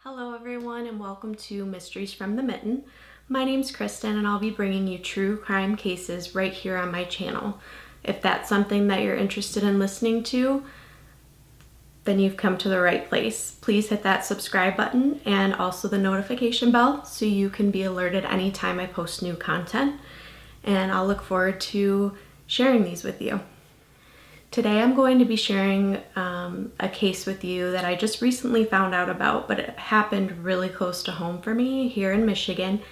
Hello everyone and welcome to Mysteries from the Mitten. My name's Kristen and I'll be bringing you true crime cases right here on my channel. If that's something that you're interested in listening to, then you've come to the right place. Please hit that subscribe button and also the notification bell so you can be alerted anytime I post new content. And I'll look forward to sharing these with you. Today I'm going to be sharing a case with you that I just recently found out about, but it happened really close to home for me here in Michigan,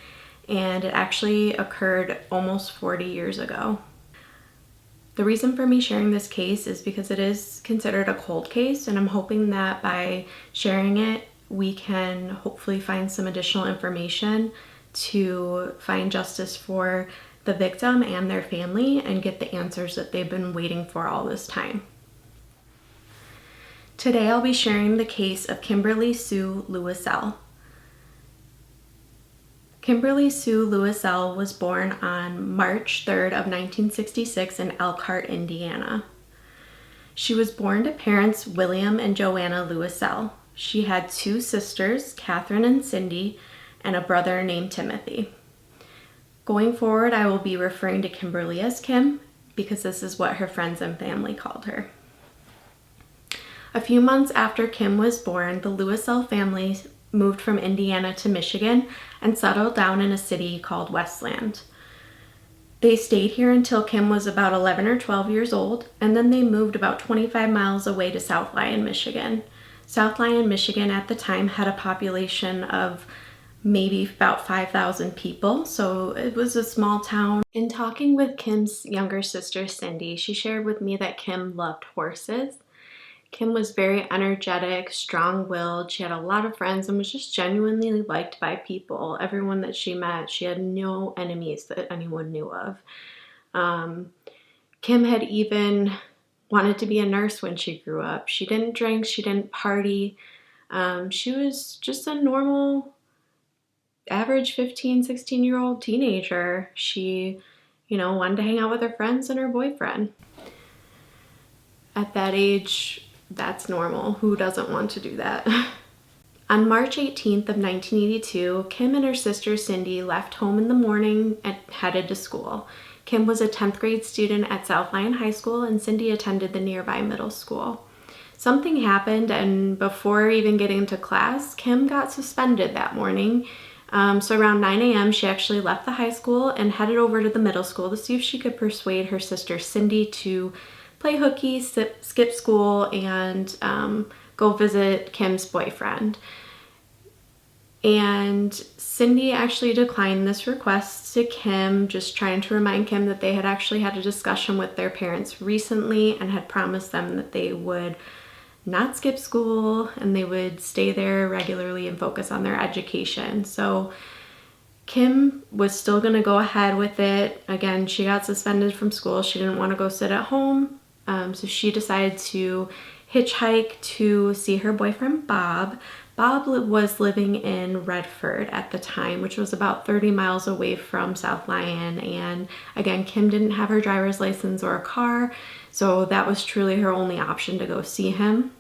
and it actually occurred almost 40 years ago. The reason for me sharing this case is because it is considered a cold case, and I'm hoping that by sharing it, we can hopefully find some additional information to find justice for the victim and their family and get the answers that they've been waiting for all this time. Today I'll be sharing the case of Kimberly Sue Louiselle. Kimberly Sue Louiselle was born on March 3rd of 1966 in Elkhart, Indiana. She was born to parents William and Joanna Louiselle. She had two sisters, Catherine and Cindy, and a brother named Timothy. Going forward, I will be referring to Kimberly as Kim because this is what her friends and family called her. A few months after Kim was born, the Louiselle family moved from Indiana to Michigan and settled down in a city called Westland. They stayed here until Kim was about 11 or 12 years old, and then they moved about 25 miles away to South Lyon, Michigan. South Lyon, Michigan at the time had a population of maybe about 5,000 people, so it was a small town. In talking with Kim's younger sister, Cindy, she shared with me that Kim loved horses. Kim was very energetic, strong-willed, she had a lot of friends, and was just genuinely liked by people. Everyone that she met, she had no enemies that anyone knew of. Kim had even wanted to be a nurse when she grew up. She didn't drink, she didn't party. She was just a normal average 15, 16-year-old teenager. She, wanted to hang out with her friends and her boyfriend. At that age, that's normal. Who doesn't want to do that? On March 18th of 1982, Kim and her sister Cindy left home in the morning and headed to school. Kim was a 10th grade student at South Lyon High School and Cindy attended the nearby middle school. Something happened, and before even getting to class, Kim got suspended that morning. So around 9 a.m. she actually left the high school and headed over to the middle school to see if she could persuade her sister Cindy to play hooky, skip school, and go visit Kim's boyfriend. And Cindy actually declined this request to Kim, just trying to remind Kim that they had actually had a discussion with their parents recently and had promised them that they would not skip school and they would stay there regularly and focus on their education. So Kim was still going to go ahead with it. Again, she got suspended from school. She didn't want to go sit at home. So she decided to hitchhike to see her boyfriend Bob. Bob was living in Redford at the time, which was about 30 miles away from South Lyon. And again, Kim didn't have her driver's license or a car, so that was truly her only option to go see him.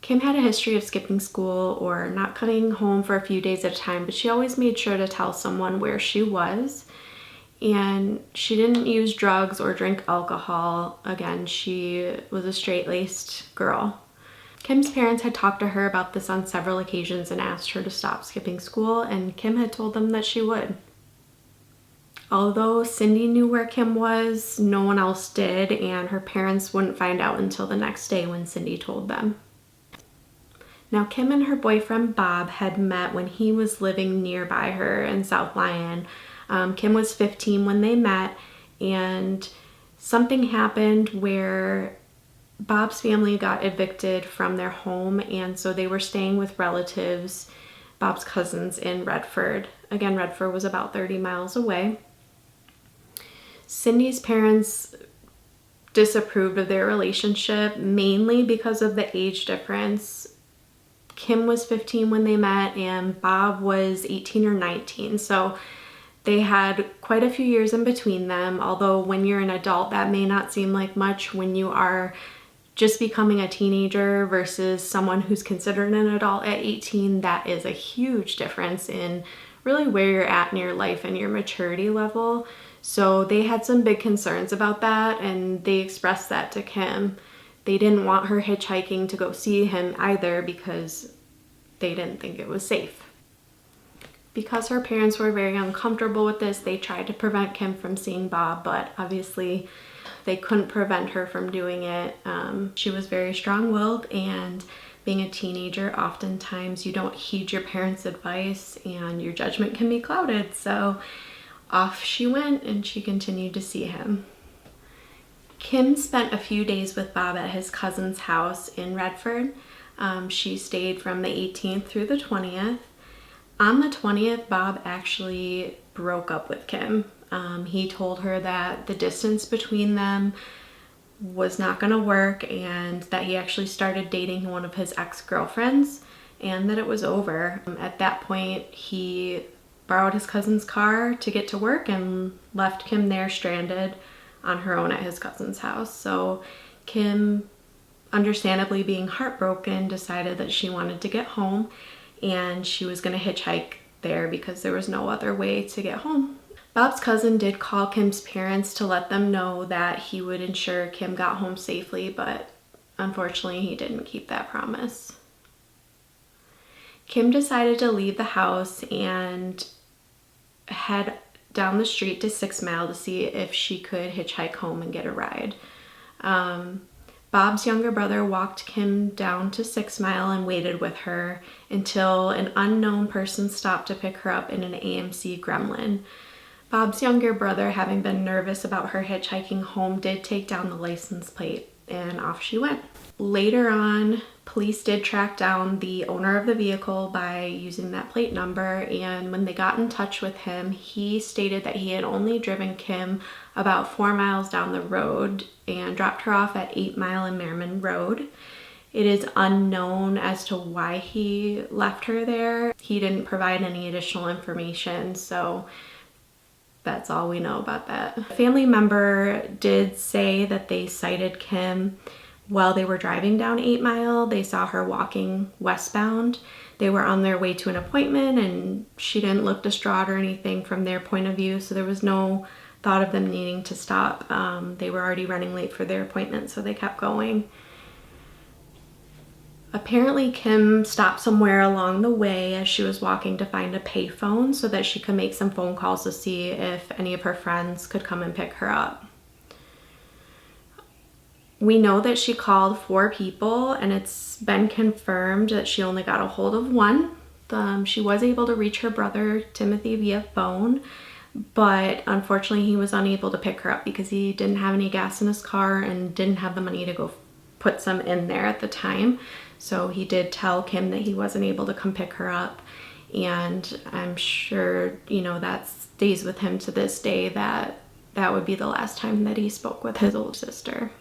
Kim had a history of skipping school or not coming home for a few days at a time, but she always made sure to tell someone where she was. And she didn't use drugs or drink alcohol. Again, she was a straight-laced girl. Kim's parents had talked to her about this on several occasions and asked her to stop skipping school, and Kim had told them that she would. Although Cindy knew where Kim was, no one else did, and her parents wouldn't find out until the next day when Cindy told them. Now, Kim and her boyfriend Bob had met when he was living nearby her in South Lyon. Kim was 15 when they met, and something happened where Bob's family got evicted from their home, and so they were staying with relatives, Bob's cousins, in Redford. Again, Redford was about 30 miles away. Cindy's parents disapproved of their relationship, mainly because of the age difference. Kim was 15 when they met, and Bob was 18 or 19, so they had quite a few years in between them, although when you're an adult, that may not seem like much. When you are just becoming a teenager versus someone who's considered an adult at 18, that is a huge difference in really where you're at in your life and your maturity level. So they had some big concerns about that, and they expressed that to Kim. They didn't want her hitchhiking to go see him either because they didn't think it was safe. Because her parents were very uncomfortable with this, they tried to prevent Kim from seeing Bob, but obviously they couldn't prevent her from doing it. She was very strong-willed, and being a teenager, oftentimes you don't heed your parents' advice and your judgment can be clouded. So off she went, and she continued to see him. Kim spent a few days with Bob at his cousin's house in Redford. She stayed from the 18th through the 20th. On the 20th, Bob actually broke up with Kim. He told her that the distance between them was not going to work, and that he actually started dating one of his ex-girlfriends, and that it was over. At that point, he borrowed his cousin's car to get to work and left Kim there stranded on her own at his cousin's house. So Kim, understandably being heartbroken, decided that she wanted to get home, and she was going to hitchhike there because there was no other way to get home. Bob's cousin did call Kim's parents to let them know that he would ensure Kim got home safely, but unfortunately he didn't keep that promise. Kim decided to leave the house and head down the street to 6 Mile to see if she could hitchhike home and get a ride. Bob's younger brother walked Kim down to 6 Mile and waited with her until an unknown person stopped to pick her up in an AMC Gremlin. Bob's younger brother, having been nervous about her hitchhiking home, did take down the license plate, and off she went. Later on, police did track down the owner of the vehicle by using that plate number, and when they got in touch with him, he stated that he had only driven Kim about 4 miles down the road and dropped her off at 8 Mile and Merriman Road. It is unknown as to why he left her there. He didn't provide any additional information, so that's all we know about that. A family member did say that they sighted Kim while they were driving down 8 Mile. They saw her walking westbound. They were on their way to an appointment, and she didn't look distraught or anything from their point of view, so there was no thought of them needing to stop. They were already running late for their appointment, so they kept going. Apparently, Kim stopped somewhere along the way as she was walking to find a payphone so that she could make some phone calls to see if any of her friends could come and pick her up. We know that she called 4 people, and it's been confirmed that she only got a hold of one. She was able to reach her brother, Timothy, via phone, but unfortunately he was unable to pick her up because he didn't have any gas in his car and didn't have the money to go put some in there at the time. So he did tell Kim that he wasn't able to come pick her up, and I'm sure, that stays with him to this day, that would be the last time that he spoke with his older sister.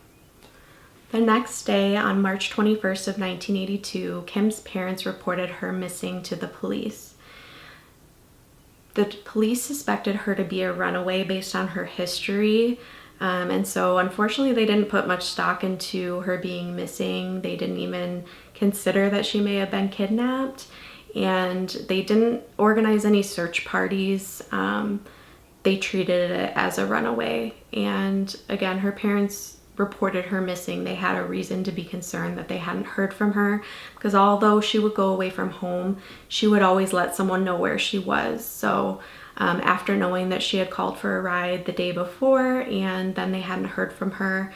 The next day, on March 21st of 1982, Kim's parents reported her missing to the police. The police suspected her to be a runaway based on her history, and so unfortunately they didn't put much stock into her being missing. They didn't even consider that she may have been kidnapped, and they didn't organize any search parties. They treated it as a runaway, and again, her parents reported her missing. They had a reason to be concerned that they hadn't heard from her, because although she would go away from home, she would always let someone know where she was. So after knowing that she had called for a ride the day before and then they hadn't heard from her,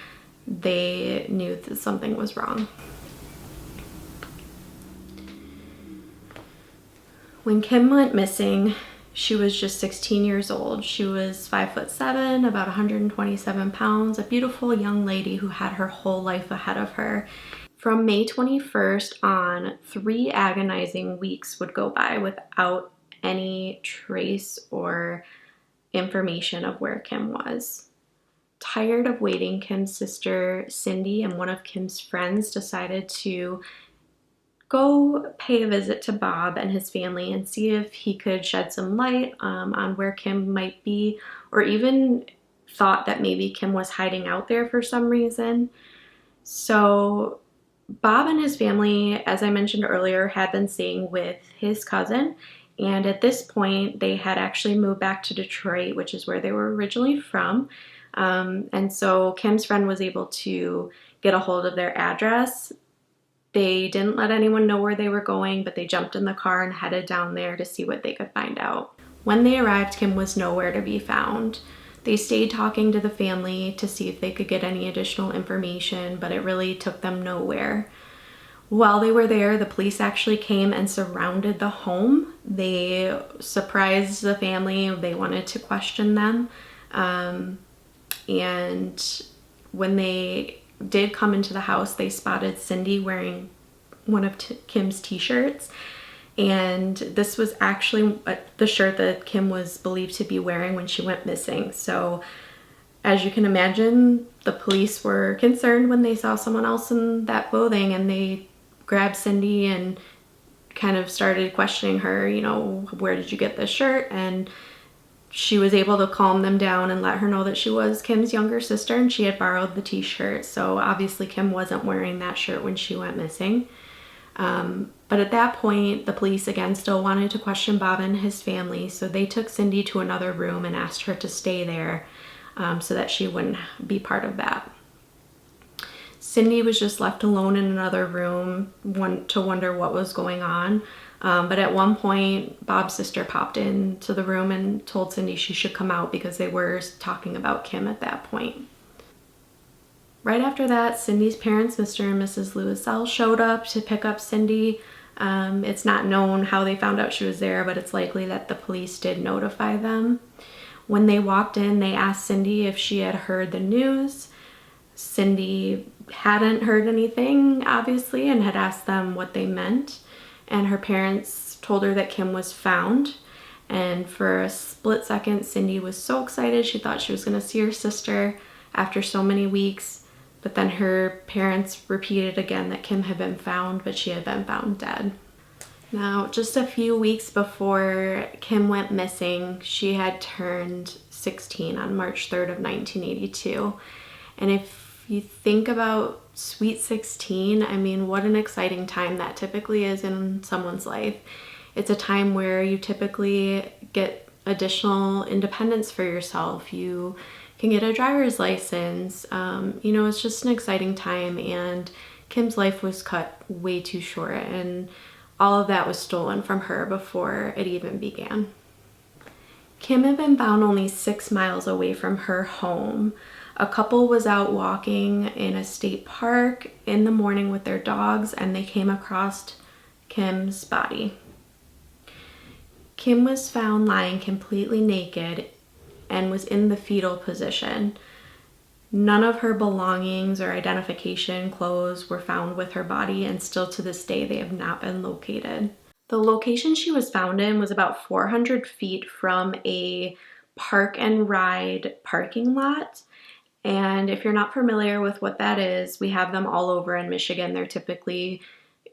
they knew that something was wrong. When Kim went missing, she was just 16 years old. She was 5'7", about 127 pounds, a beautiful young lady who had her whole life ahead of her. From May 21st on, 3 agonizing weeks would go by without any trace or information of where Kim was. Tired of waiting, Kim's sister Cindy and one of Kim's friends decided to go pay a visit to Bob and his family and see if he could shed some light on where Kim might be, or even thought that maybe Kim was hiding out there for some reason. So Bob and his family, as I mentioned earlier, had been staying with his cousin. And at this point, they had actually moved back to Detroit, which is where they were originally from. And so Kim's friend was able to get a hold of their address. They didn't let anyone know where they were going, but they jumped in the car and headed down there to see what they could find out. When they arrived, Kim was nowhere to be found. They stayed talking to the family to see if they could get any additional information, but it really took them nowhere. While they were there, the police actually came and surrounded the home. They surprised the family. They wanted to question them. And when they did come into the house, they spotted Cindy wearing one of Kim's t-shirts. And this was actually the shirt that Kim was believed to be wearing when she went missing. So as you can imagine, the police were concerned when they saw someone else in that clothing, and they grabbed Cindy and kind of started questioning her, where did you get this shirt? And she was able to calm them down and let her know that she was Kim's younger sister and she had borrowed the t-shirt. So obviously Kim wasn't wearing that shirt when she went missing. But at that point, the police again still wanted to question Bob and his family. So they took Cindy to another room and asked her to stay there so that she wouldn't be part of that. Cindy was just left alone in another room to wonder what was going on. But at one point, Bob's sister popped into the room and told Cindy she should come out because they were talking about Kim at that point. Right after that, Cindy's parents, Mr. and Mrs. Louiselle, showed up to pick up Cindy. It's not known how they found out she was there, but it's likely that the police did notify them. When they walked in, they asked Cindy if she had heard the news. Cindy hadn't heard anything, obviously, and had asked them what they meant. And her parents told her that Kim was found. And for a split second, Cindy was so excited. She thought she was going to see her sister after so many weeks. But then her parents repeated again that Kim had been found, but she had been found dead. Now, just a few weeks before Kim went missing, she had turned 16 on March 3rd of 1982. And if you think about Sweet 16, I mean, what an exciting time that typically is in someone's life. It's a time where you typically get additional independence for yourself. You can get a driver's license. It's just an exciting time, and Kim's life was cut way too short, and all of that was stolen from her before it even began. Kim had been found only 6 miles away from her home. A couple was out walking in a state park in the morning with their dogs, and they came across Kim's body. Kim was found lying completely naked and was in the fetal position. None of her belongings or identification clothes were found with her body, and still to this day they have not been located. The location she was found in was about 400 feet from a park and ride parking lot. And if you're not familiar with what that is, we have them all over in Michigan. They're typically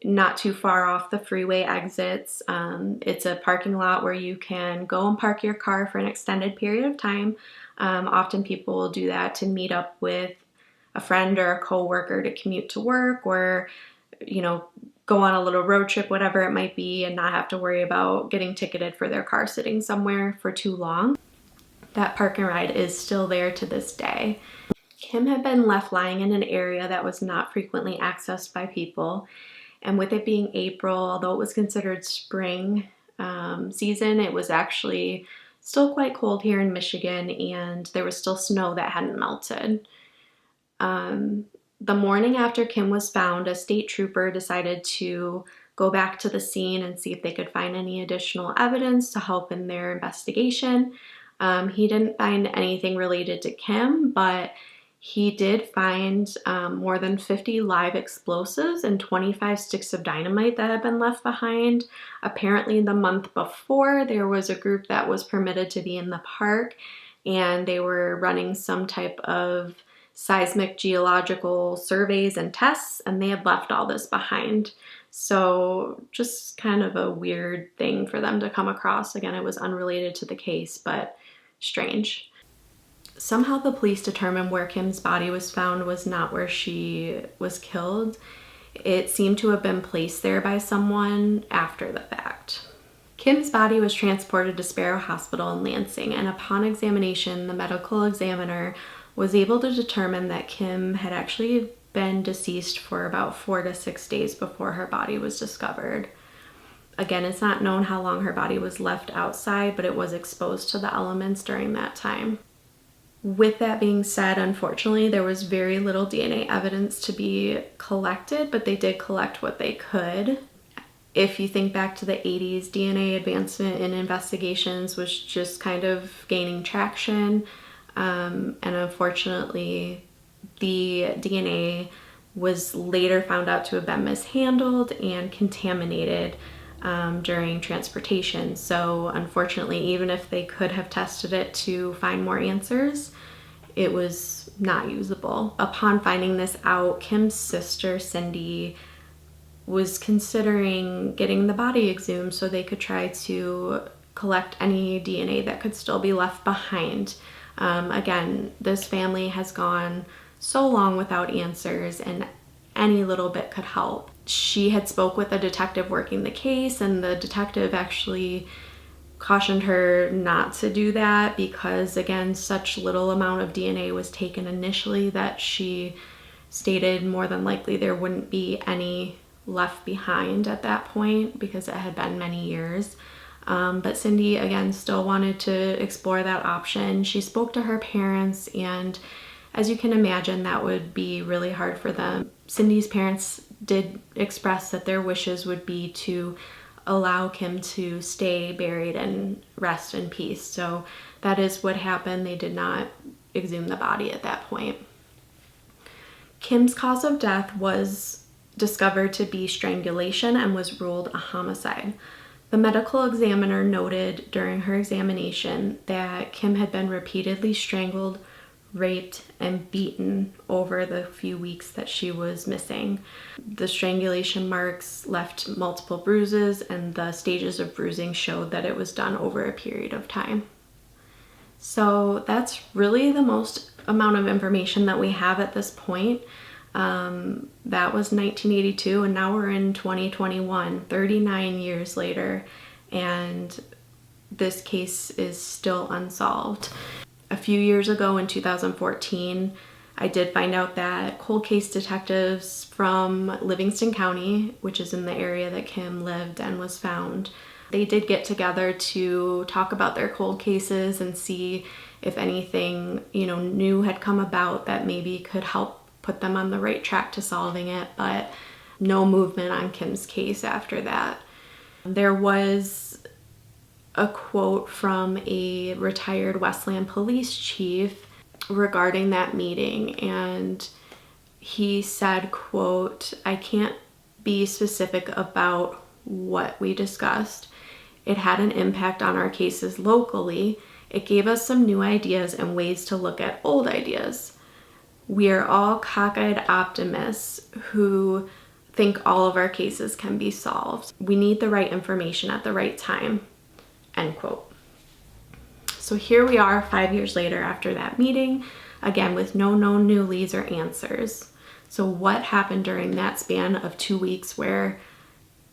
not too far off the freeway exits. It's a parking lot where you can go and park your car for an extended period of time. Often people will do that to meet up with a friend or a coworker to commute to work, or, go on a little road trip, whatever it might be, and not have to worry about getting ticketed for their car sitting somewhere for too long. That park and ride is still there to this day. Kim had been left lying in an area that was not frequently accessed by people. And with it being April, although it was considered spring season, it was actually still quite cold here in Michigan, and there was still snow that hadn't melted. The morning after Kim was found, a state trooper decided to go back to the scene and see if they could find any additional evidence to help in their investigation. He didn't find anything related to Kim, but he did find more than 50 live explosives and 25 sticks of dynamite that had been left behind. Apparently, the month before, there was a group that was permitted to be in the park, and they were running some type of seismic geological surveys and tests, and they had left all this behind. So just kind of a weird thing for them to come across. Again, it was unrelated to the case, but strange. Somehow the police determined where Kim's body was found was not where she was killed. It seemed to have been placed there by someone after the fact. Kim's body was transported to Sparrow Hospital in Lansing, and upon examination, the medical examiner was able to determine that Kim had actually been deceased for about 4 to 6 days before her body was discovered. Again, it's not known how long her body was left outside, but it was exposed to the elements during that time. With that being said, unfortunately, there was very little DNA evidence to be collected, but they did collect what they could. If you think back to the 80s, DNA advancement in investigations was just kind of gaining traction. And unfortunately, the DNA was later found out to have been mishandled and contaminated during transportation. So unfortunately, even if they could have tested it to find more answers, it was not usable. Upon finding this out, Kim's sister, Cindy, was considering getting the body exhumed so they could try to collect any DNA that could still be left behind. Again, this family has gone so long without answers, and any little bit could help. She had spoke with a detective working the case, and the detective actually cautioned her not to do that because, again, such little amount of DNA was taken initially that she stated more than likely there wouldn't be any left behind at that point because it had been many years. But Cindy, again, still wanted to explore that option. She spoke to her parents, and as you can imagine, that would be really hard for them. Cindy's parents did express that their wishes would be to allow Kim to stay buried and rest in peace. So that is what happened. They did not exhume the body at that point. Kim's cause of death was discovered to be strangulation and was ruled a homicide. The medical examiner noted during her examination that Kim had been repeatedly strangled, raped, and beaten over the few weeks that she was missing. The strangulation marks left multiple bruises, and the stages of bruising showed that it was done over a period of time. So that's really the most amount of information that we have at this point. That was 1982, and now we're in 2021, 39 years later, and this case is still unsolved. A few years ago in 2014, I did find out that cold case detectives from Livingston County, which is in the area that Kim lived and was found, they did get together to talk about their cold cases and see if anything, new had come about that maybe could help put them on the right track to solving it, but no movement on Kim's case after that. There was a quote from a retired Westland police chief regarding that meeting, and he said, quote, "I can't be specific about what we discussed. It had an impact on our cases locally. It gave us some new ideas and ways to look at old ideas. We are all cockeyed optimists who think all of our cases can be solved. We need the right information at the right time," end quote. So here we are 5 years later after that meeting, again with no known new leads or answers. So what happened during that span of 2 weeks where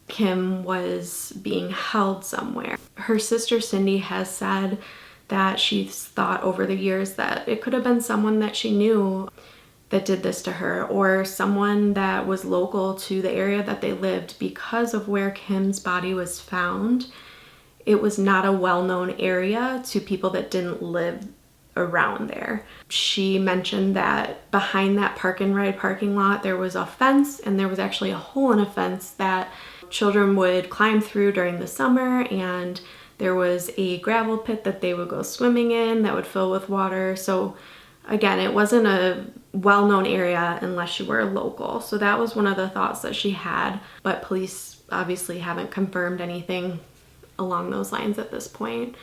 Kim was being held somewhere? Her sister Cindy has said that she's thought over the years that it could have been someone that she knew that did this to her, or someone that was local to the area that they lived. Because of where Kim's body was found, it was not a well-known area to people that didn't live around there. She mentioned that behind that park and ride parking lot there was a fence, and there was actually a hole in a fence that children would climb through during the summer, and there was a gravel pit that they would go swimming in that would fill with water. So again, it wasn't a well-known area unless you were a local. So that was one of the thoughts that she had, but police obviously haven't confirmed anything along those lines at this point.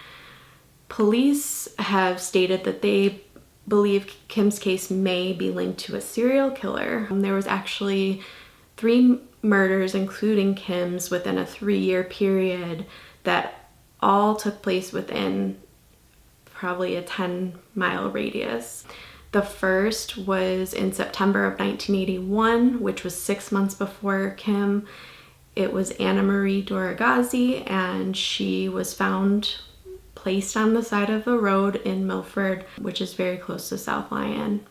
Police have stated that they believe Kim's case may be linked to a serial killer. There was actually 3 murders, including Kim's, within a 3-year period that all took place within probably a 10-mile radius. The first was in September of 1981, which was 6 months before Kim. It was Anna Marie Doragazi, and she was found placed on the side of the road in Milford, which is very close to South Lyon.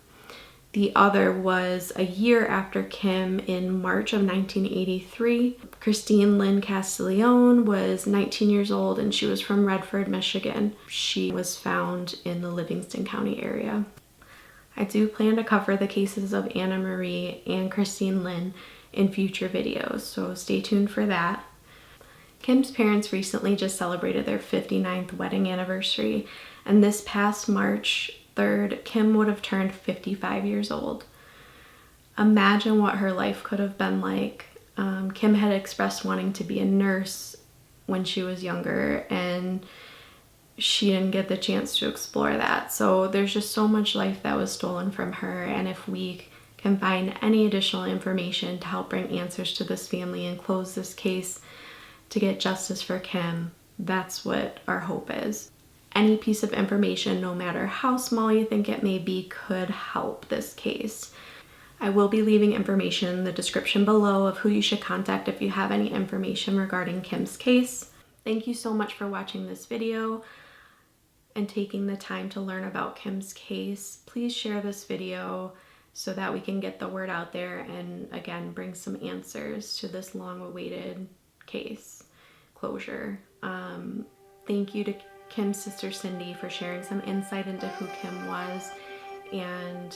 The other was a year after Kim in March of 1983. Christine Lynn Castiglione was 19 years old and she was from Redford, Michigan. She was found in the Livingston County area. I do plan to cover the cases of Anna Marie and Christine Lynn in future videos, so stay tuned for that. Kim's parents recently just celebrated their 59th wedding anniversary, and this past March 3rd, Kim would have turned 55 years old. Imagine what her life could have been like. Kim had expressed wanting to be a nurse when she was younger, and she didn't get the chance to explore that. So there's just so much life that was stolen from her, and if we can find any additional information to help bring answers to this family and close this case to get justice for Kim, that's what our hope is. Any piece of information, no matter how small you think it may be, could help this case. I will be leaving information in the description below of who you should contact if you have any information regarding Kim's case. Thank you so much for watching this video and taking the time to learn about Kim's case. Please share this video so that we can get the word out there and again bring some answers to this long-awaited case closure. Thank you to Kim's sister Cindy for sharing some insight into who Kim was, and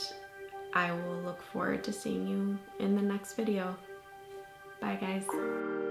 I will look forward to seeing you in the next video. Bye guys.